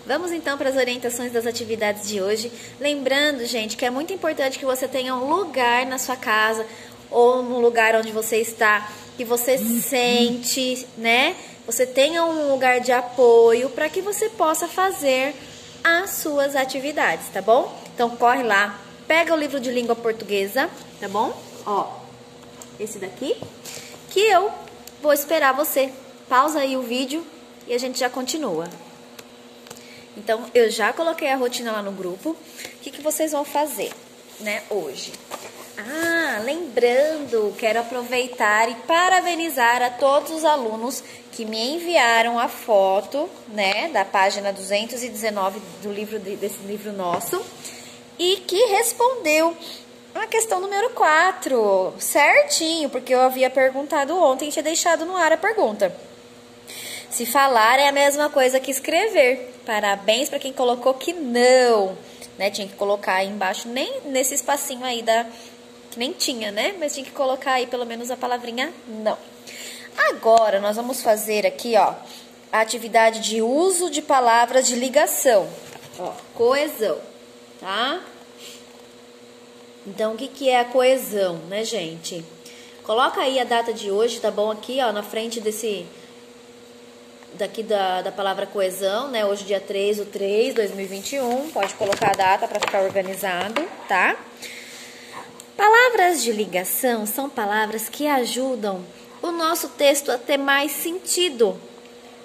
Vamos então para as orientações das atividades de hoje. Lembrando, gente, que é muito importante que você tenha um lugar na sua casa ou no lugar onde você está, que você sente, né? Você tenha um lugar de apoio para que você possa fazer as suas atividades, tá bom? Então corre lá, pega o livro de língua portuguesa, tá bom? Ó, esse daqui, que eu vou esperar você. Pausa aí o vídeo e a gente já continua. Então, eu já coloquei a rotina lá no grupo. O que vocês vão fazer, né, hoje? Ah, lembrando, quero aproveitar e parabenizar a todos os alunos que me enviaram a foto, né, da página 219 do livro, desse livro nosso, e que respondeu a questão número 4, certinho, porque eu havia perguntado ontem e tinha deixado no ar a pergunta. Se falar é a mesma coisa que escrever. Parabéns para quem colocou que não, né? Tinha que colocar aí embaixo, nem nesse espacinho aí que nem tinha, né? Mas tinha que colocar aí pelo menos a palavrinha não. Agora nós vamos fazer aqui, ó, a atividade de uso de palavras de ligação. Ó, coesão, tá? Então, o que é a coesão, né, gente? Coloca aí a data de hoje, tá bom? Aqui, ó, na frente daqui da palavra coesão, né? Hoje, dia 3/3/2021. Pode colocar a data para ficar organizado, tá? Palavras de ligação são palavras que ajudam o nosso texto a ter mais sentido.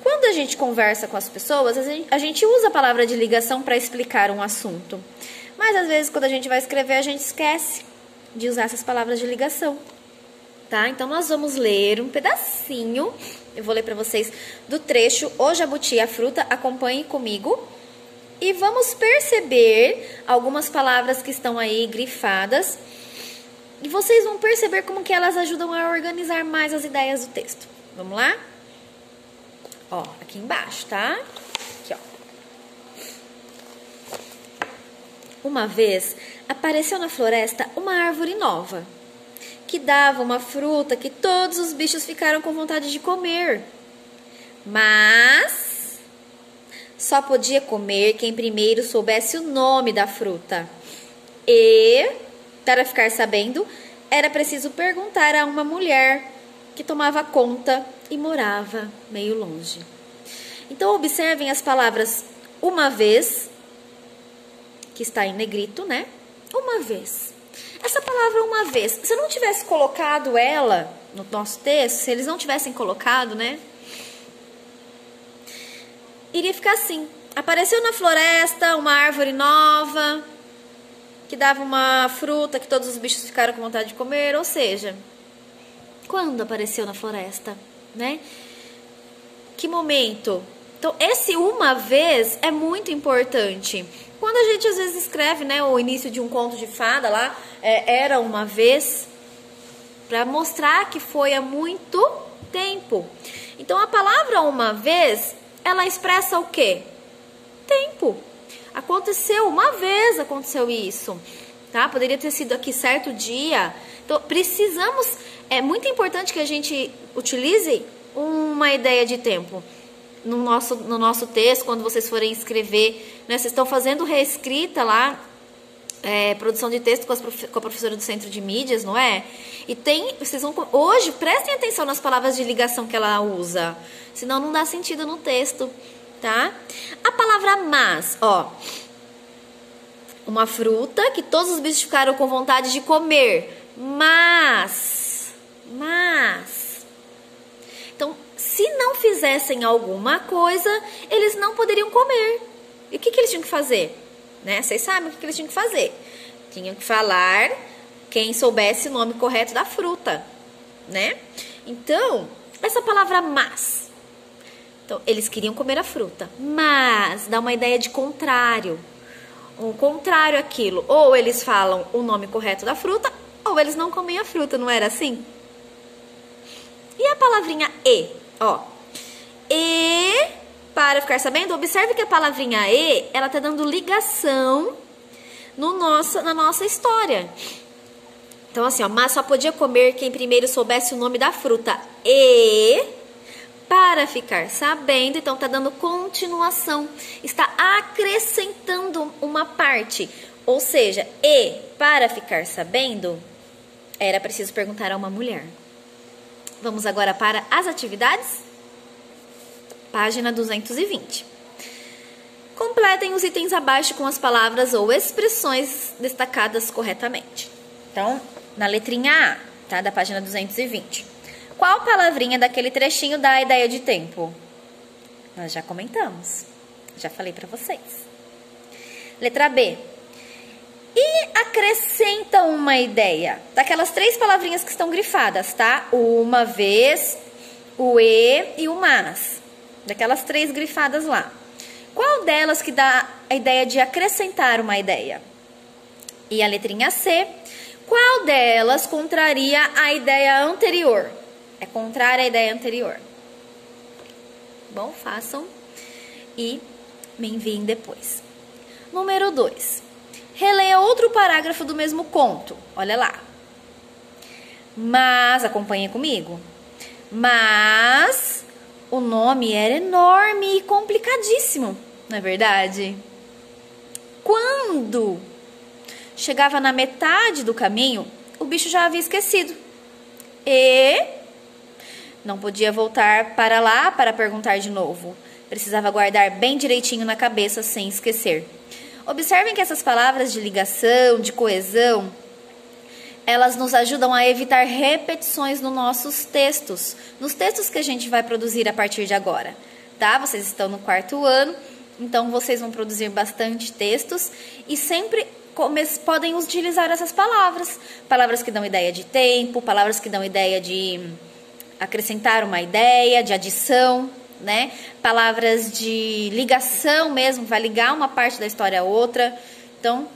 Quando a gente conversa com as pessoas, a gente usa a palavra de ligação para explicar um assunto. Mas, às vezes, quando a gente vai escrever, a gente esquece de usar essas palavras de ligação, tá? Então, nós vamos ler um pedacinho, eu vou ler para vocês, do trecho O Jabuti e a Fruta, acompanhem comigo. E vamos perceber algumas palavras que estão aí grifadas. E vocês vão perceber como que elas ajudam a organizar mais as ideias do texto. Vamos lá? Ó, aqui embaixo, tá? Aqui, ó. Uma vez, apareceu na floresta uma árvore nova, que dava uma fruta que todos os bichos ficaram com vontade de comer. Mas só podia comer quem primeiro soubesse o nome da fruta. E, para ficar sabendo, era preciso perguntar a uma mulher que tomava conta e morava meio longe. Então, observem as palavras uma vez, que está em negrito, né? Uma vez. Essa palavra uma vez, se eu não tivesse colocado ela no nosso texto, se eles não tivessem colocado, né? Iria ficar assim. Apareceu na floresta uma árvore nova, que dava uma fruta que todos os bichos ficaram com vontade de comer. Ou seja, quando apareceu na floresta, né? Que momento? Então, esse uma vez é muito importante. Quando a gente às vezes escreve, né, o início de um conto de fada lá, era uma vez, para mostrar que foi há muito tempo. Então, a palavra uma vez, ela expressa o quê? Tempo. Aconteceu uma vez, aconteceu isso, tá? Poderia ter sido aqui certo dia. Então, precisamos, é muito importante que a gente utilize uma ideia de tempo. No nosso texto, quando vocês forem escrever, né, vocês estão fazendo reescrita lá, produção de texto com a professora do Centro de Mídias, não é? E vocês vão, hoje, prestem atenção nas palavras de ligação que ela usa, senão não dá sentido no texto, tá? A palavra mas, ó, uma fruta que todos os bichos ficaram com vontade de comer, mas, então, se não fizessem alguma coisa, eles não poderiam comer. E o que eles tinham que fazer? Né? Vocês sabem o que eles tinham que fazer? Tinham que falar quem soubesse o nome correto da fruta, né? Então, essa palavra mas. Então, eles queriam comer a fruta, mas dá uma ideia de contrário. O contrário àquilo. Ou eles falam o nome correto da fruta, ou eles não comem a fruta, não era assim? E a palavrinha e, ó. E, para ficar sabendo, observe que a palavrinha e, ela tá dando ligação na nossa história. Então, assim, ó, mas só podia comer quem primeiro soubesse o nome da fruta. E, para ficar sabendo, então está dando continuação, está acrescentando uma parte. Ou seja, e para ficar sabendo, era preciso perguntar a uma mulher. Vamos agora para as atividades? Página 220. Completem os itens abaixo com as palavras ou expressões destacadas corretamente. Então, na letrinha A, tá, da página 220. Qual palavrinha daquele trechinho dá a ideia de tempo? Nós já comentamos. Já falei para vocês. Letra B. E acrescenta uma ideia. Daquelas 3 palavrinhas que estão grifadas, tá? O uma vez, o e o mas. Daquelas 3 grifadas lá. Qual delas que dá a ideia de acrescentar uma ideia? E a letrinha C. Qual delas contraria a ideia anterior? É contrária à ideia anterior. Bom, façam e me enviem depois. Número 2. Releia outro parágrafo do mesmo conto. Olha lá. Mas, acompanhem comigo. Mas o nome era enorme e complicadíssimo, não é verdade? Quando chegava na metade do caminho, o bicho já havia esquecido. E não podia voltar para lá para perguntar de novo. Precisava guardar bem direitinho na cabeça sem esquecer. Observem que essas palavras de ligação, de coesão, elas nos ajudam a evitar repetições nos nossos textos, nos textos que a gente vai produzir a partir de agora, tá? Vocês estão no 4º ano, então vocês vão produzir bastante textos e sempre podem utilizar essas palavras. Palavras que dão ideia de tempo, palavras que dão ideia de acrescentar uma ideia, de adição, né? Palavras de ligação mesmo, vai ligar uma parte da história a outra. Então,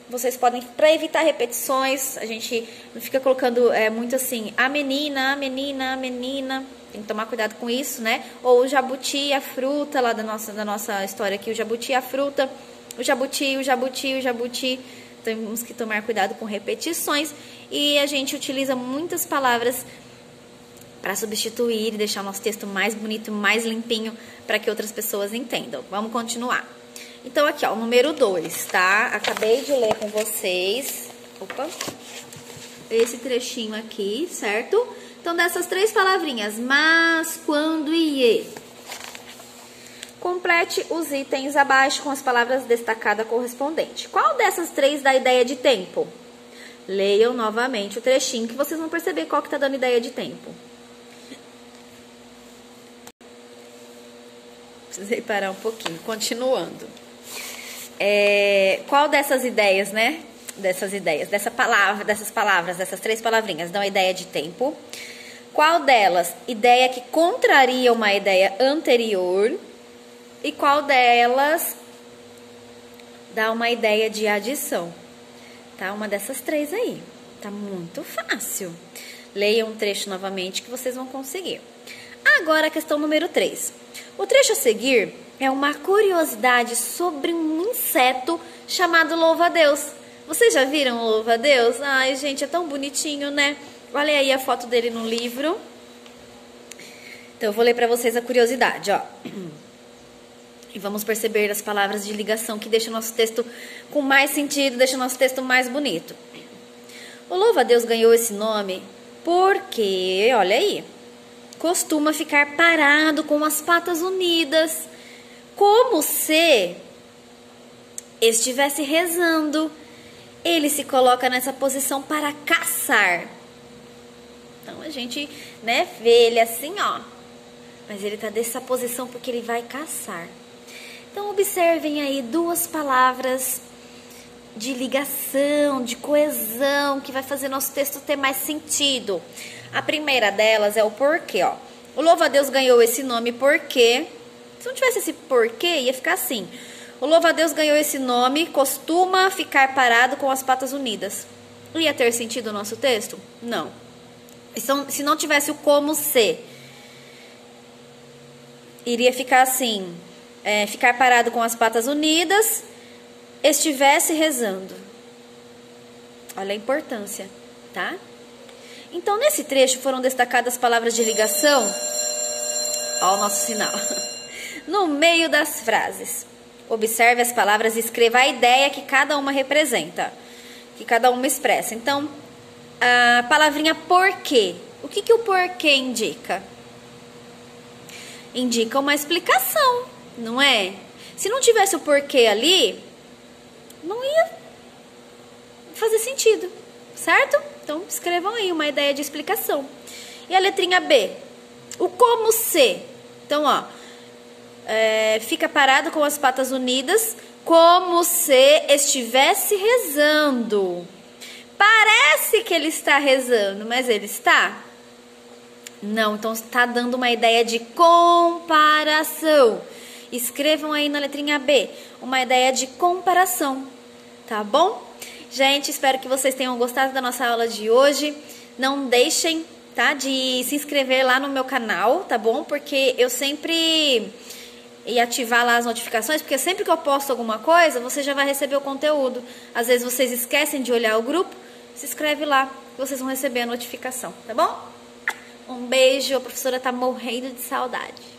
vocês podem, para evitar repetições, a gente não fica colocando muito assim, a menina, a menina, a menina. Tem que tomar cuidado com isso, né? Ou o jabuti, a fruta, lá da nossa história aqui, o jabuti, a fruta, o jabuti, o jabuti, o jabuti. Temos que tomar cuidado com repetições. E a gente utiliza muitas palavras para substituir e deixar o nosso texto mais bonito, mais limpinho, para que outras pessoas entendam. Vamos continuar. Então, aqui, ó, o número 2, tá? Acabei de ler com vocês. Opa! Esse trechinho aqui, certo? Então, dessas 3 palavrinhas, mas, quando e. Complete os itens abaixo com as palavras destacadas correspondentes. Qual dessas 3 dá ideia de tempo? Leiam novamente o trechinho que vocês vão perceber qual que tá dando ideia de tempo. Precisei parar um pouquinho. Continuando. Qual dessas ideias, né? Dessas 3 palavrinhas dão a ideia de tempo? Qual delas, ideia que contraria uma ideia anterior? E qual delas dá uma ideia de adição? Tá? Uma dessas 3 aí. Tá muito fácil. Leiam um trecho novamente que vocês vão conseguir. Agora a questão número 3. O trecho a seguir é uma curiosidade sobre um inseto chamado louva-a-Deus. Vocês já viram o louva-a-Deus? Ai, gente, é tão bonitinho, né? Olha aí a foto dele no livro. Então, eu vou ler para vocês a curiosidade, ó. E vamos perceber as palavras de ligação que deixam o nosso texto com mais sentido, deixam o nosso texto mais bonito. O louva-a-Deus ganhou esse nome porque, olha aí, costuma ficar parado com as patas unidas, como se estivesse rezando. Ele se coloca nessa posição para caçar. Então a gente, né, vê ele assim, ó. Mas ele tá dessa posição porque ele vai caçar. Então observem aí 2 palavras de ligação, de coesão, que vai fazer nosso texto ter mais sentido. A primeira delas é o porquê, ó. O louva-a-Deus ganhou esse nome porque... Se não tivesse esse porquê, ia ficar assim. O louva-a-Deus ganhou esse nome, costuma ficar parado com as patas unidas. Ia ter sentido o nosso texto? Não. Se não tivesse o como se, iria ficar assim, ficar parado com as patas unidas, estivesse rezando. Olha a importância, tá? Então, nesse trecho foram destacadas palavras de ligação Ó o nosso sinal. No meio das frases, observe as palavras e escreva a ideia que cada uma representa, que cada uma expressa. Então, a palavrinha porquê. O que o porquê indica? Indica uma explicação, não é? Se não tivesse o porquê ali, não ia fazer sentido, certo? Então, escrevam aí uma ideia de explicação. E a letrinha B, o como se. Então, ó, fica parado com as patas unidas, como se estivesse rezando. Parece que ele está rezando, mas ele está? Não, então está dando uma ideia de comparação. Escrevam aí na letrinha B, uma ideia de comparação, tá bom? Gente, espero que vocês tenham gostado da nossa aula de hoje. Não deixem, tá, de se inscrever lá no meu canal, tá bom? Porque eu sempre... e ativar lá as notificações, porque sempre que eu posto alguma coisa, você já vai receber o conteúdo. Às vezes vocês esquecem de olhar o grupo, se inscreve lá, que vocês vão receber a notificação, tá bom? Um beijo, a professora tá morrendo de saudade.